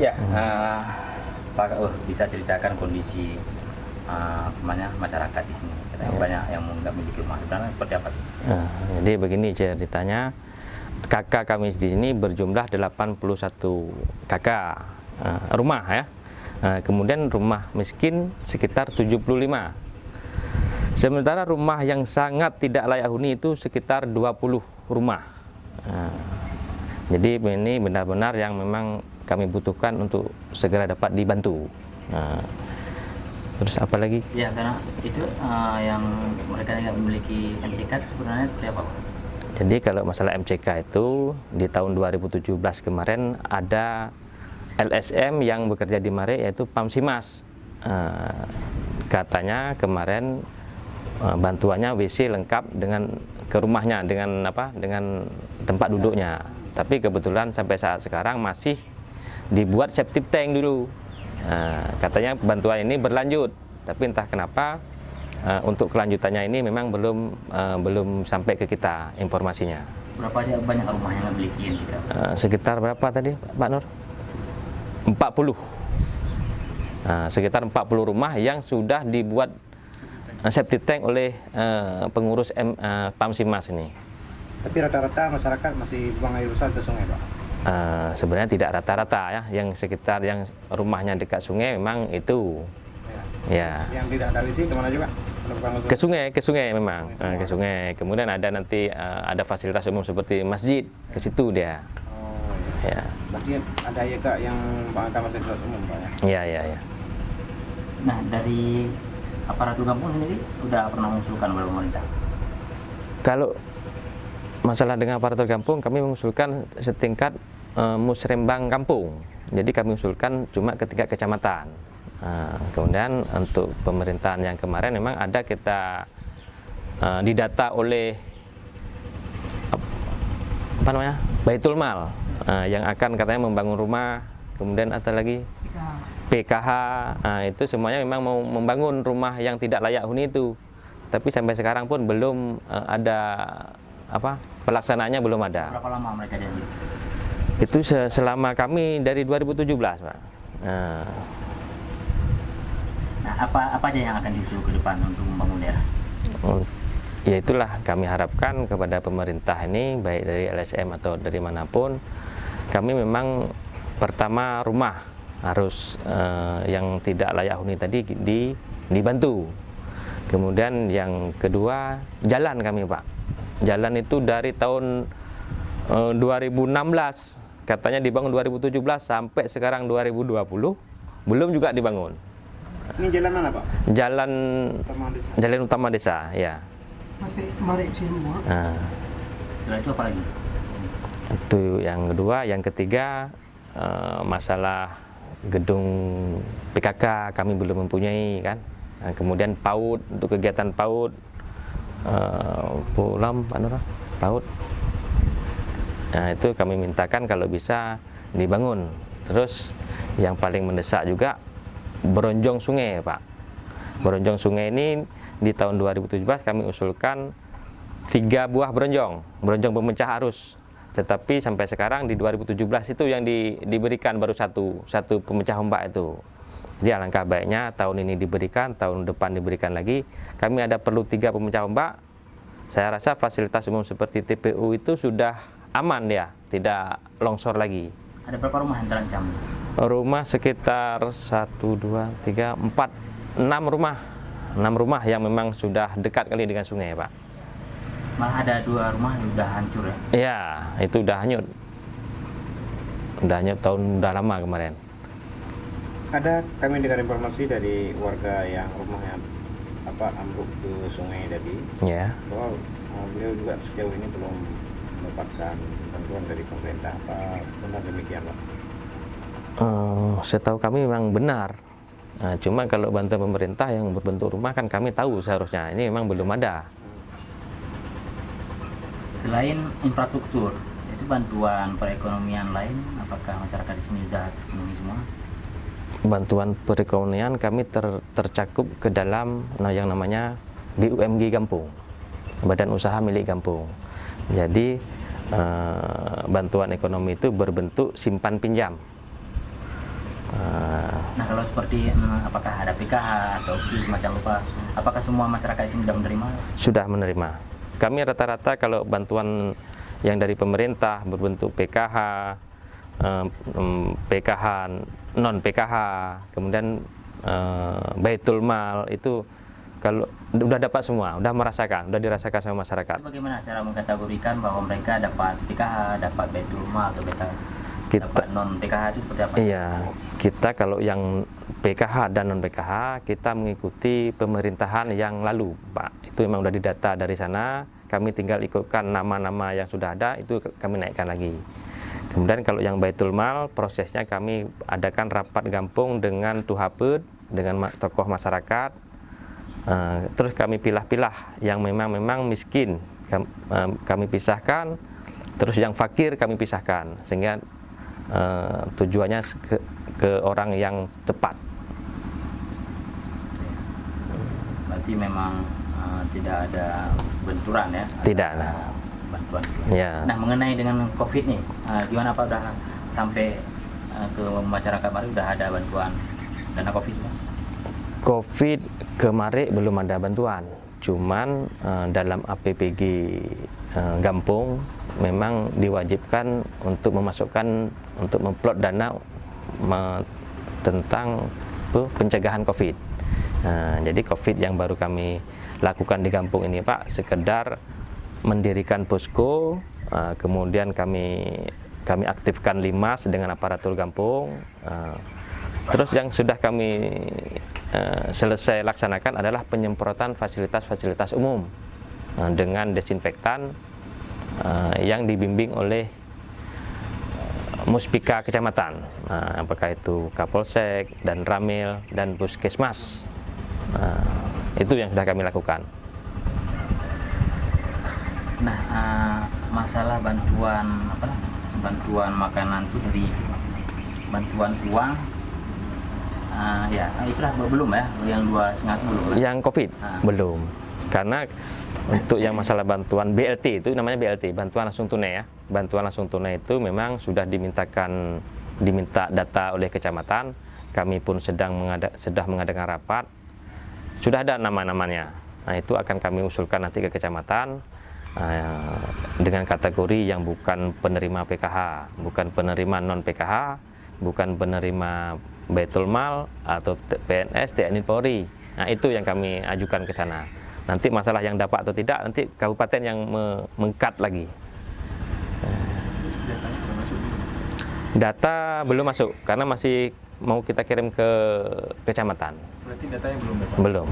Ya, Pak, bisa ceritakan kondisi masyarakat di sini. Katanya banyak yang nggak memiliki rumah. Sebenarnya seperti apa? Jadi begini ceritanya, kakak kami di sini berjumlah 81 kakak rumah ya. Kemudian rumah miskin sekitar 75. Sementara rumah yang sangat tidak layak huni itu sekitar 20 rumah. Jadi ini benar-benar yang memang kami butuhkan untuk segera dapat dibantu. Terus apa lagi? Ya, karena itu yang mereka nggak memiliki MCK sebenarnya seperti apa, Pak? Jadi kalau masalah MCK itu di tahun 2017 kemarin ada LSM yang bekerja di Mare yaitu Pamsimas. Katanya kemarin bantuannya WC lengkap dengan ke rumahnya dengan tempat duduknya. Tapi kebetulan sampai saat sekarang masih dibuat septic tank dulu. Katanya bantuan ini berlanjut, tapi entah kenapa untuk kelanjutannya ini memang belum sampai ke kita informasinya. Berapa banyak rumah yang memiliki MCK? Sekitar berapa tadi Pak Nur? 40. Sekitar 40 rumah yang sudah dibuat septic tank oleh pengurus Pamsimas ini. Tapi rata-rata masyarakat masih buang air besar ke sungai, Pak? Sebenarnya tidak rata-rata ya, yang sekitar yang rumahnya dekat sungai memang itu. Ya. Yang tidak ada WC kemana juga? Ke sungai memang, ke sungai. Kemudian ada nanti ada fasilitas umum seperti masjid, ke situ dia. Oh, Ya. berarti ada ya Kak yang ada fasilitas umum, Pak ya? Ya. Nah, dari aparatur kampung sendiri udah pernah mengusulkan kepada pemerintah? Kalau masalah dengan aparatur kampung, kami mengusulkan setingkat musrembang kampung. Jadi kami usulkan cuma ke tingkat kecamatan. Kemudian untuk pemerintahan yang kemarin memang ada kita didata oleh Baitul Mal yang akan katanya membangun rumah. Kemudian ada lagi PKH, itu semuanya memang mau membangun rumah yang tidak layak huni itu. Tapi sampai sekarang pun belum ada pelaksanaannya belum ada. Berapa lama mereka janji? Itu selama kami dari 2017, Pak. Nah, apa aja yang akan diusul ke depan untuk membangun daerah? Ya itulah kami harapkan kepada pemerintah ini, baik dari LSM atau dari manapun, kami memang pertama rumah harus yang tidak layak huni tadi dibantu. Kemudian yang kedua jalan kami, Pak. Jalan itu dari tahun 2016 katanya dibangun 2017 sampai sekarang 2020 belum juga dibangun. Ini jalan mana, Pak? Jalan utama desa, ya. Masih Mare semua. Setelah itu apa lagi? Itu yang kedua, yang ketiga masalah gedung PKK kami belum mempunyai kan. Kemudian PAUD untuk kegiatan PAUD PAUD. Nah, itu kami mintakan kalau bisa dibangun. Terus yang paling mendesak juga Beronjong sungai, Pak. Beronjong sungai ini di tahun 2017 kami usulkan 3 buah beronjong pemecah arus. Tetapi sampai sekarang di 2017 itu yang diberikan baru satu pemecah ombak itu. Jadi alangkah baiknya tahun ini diberikan, tahun depan diberikan lagi. Kami ada perlu 3 pemecah ombak. Saya rasa fasilitas umum seperti TPU itu sudah aman ya, tidak longsor lagi. Ada berapa rumah yang terancam? Rumah sekitar 1, 2, 3, 4, 6 rumah. 6 rumah yang memang sudah dekat kali dengan sungai, Pak. Malah ada 2 rumah yang udah hancur ya? Iya, itu udah hanyut. Udah lama kemarin. Ada kami dengar informasi dari warga yang rumahnya ambruk ke sungai tadi. Ya. Bahwa beliau juga sejauh ini belum mendapatkan bantuan dari pemerintah. Apa benar demikian, Pak? Setahu kami memang benar. Cuma kalau bantuan pemerintah yang berbentuk rumah kan kami tahu seharusnya ini memang belum ada. Selain infrastruktur, itu bantuan perekonomian lain, apakah masyarakat di sini sudah terpenuhi semua? Bantuan perekonomian kami tercakup ke dalam yang namanya BUMG Kampung, Badan Usaha Milik Kampung. Jadi bantuan ekonomi itu berbentuk simpan pinjam. Nah kalau seperti apakah ada PKH atau semacam apa, apakah semua masyarakat di sini sudah menerima? Sudah menerima. Kami rata-rata kalau bantuan yang dari pemerintah berbentuk PKH, PKH, non PKH, kemudian Baitul Mal itu kalau udah dapat semua, udah merasakan, udah dirasakan sama masyarakat. Itu bagaimana cara mengkategorikan bahwa mereka dapat PKH, dapat Baitul Mal atau dapat non PKH itu seperti apa? Iya, kita kalau yang PKH dan non PKH kita mengikuti pemerintahan yang lalu, Pak. Itu memang udah didata dari sana. Kami tinggal ikutkan nama-nama yang sudah ada, itu kami naikkan lagi. Kemudian kalau yang Baitul Mal, prosesnya kami adakan rapat gampung dengan Tuhaped, dengan tokoh masyarakat. Terus kami pilah-pilah yang memang miskin, kami pisahkan. Terus yang fakir kami pisahkan, sehingga tujuannya ke orang yang tepat. Berarti memang tidak ada benturan ya? Tidak. Bantuan. Ya. Nah mengenai dengan COVID nih, gimana Pak, udah sampai ke masyarakat baru udah ada bantuan dana COVID ya? COVID kemarin belum ada bantuan, cuman dalam APBG Gampung memang diwajibkan untuk memasukkan, untuk memplot dana tentang pencegahan COVID. Jadi COVID yang baru kami lakukan di Gampung ini Pak, sekedar mendirikan posko, kemudian kami aktifkan Limas dengan aparatur Gampung. Terus yang sudah kami selesai laksanakan adalah penyemprotan fasilitas-fasilitas umum dengan desinfektan yang dibimbing oleh Muspika Kecamatan, apakah itu Kapolsek dan Ramil dan Puskesmas. Itu yang sudah kami lakukan. Nah masalah bantuan bantuan makanan itu dari bantuan uang, ya itulah belum ya, yang 2,5 belum ya? Yang COVID belum, karena untuk yang masalah bantuan BLT itu namanya BLT, bantuan langsung tunai ya. Bantuan langsung tunai itu memang sudah diminta data oleh kecamatan. Kami pun sedang mengadakan rapat. Sudah ada nama-namanya. Nah, itu akan kami usulkan nanti ke kecamatan dengan kategori yang bukan penerima PKH, bukan penerima non PKH, bukan penerima Baitul Mal atau PNS, TNI, Polri. Nah, itu yang kami ajukan ke sana. Nanti masalah yang dapat atau tidak, nanti kabupaten yang mengkat lagi. Data belum masuk, karena masih mau kita kirim ke kecamatan. Berarti datanya belum dapat? Belum.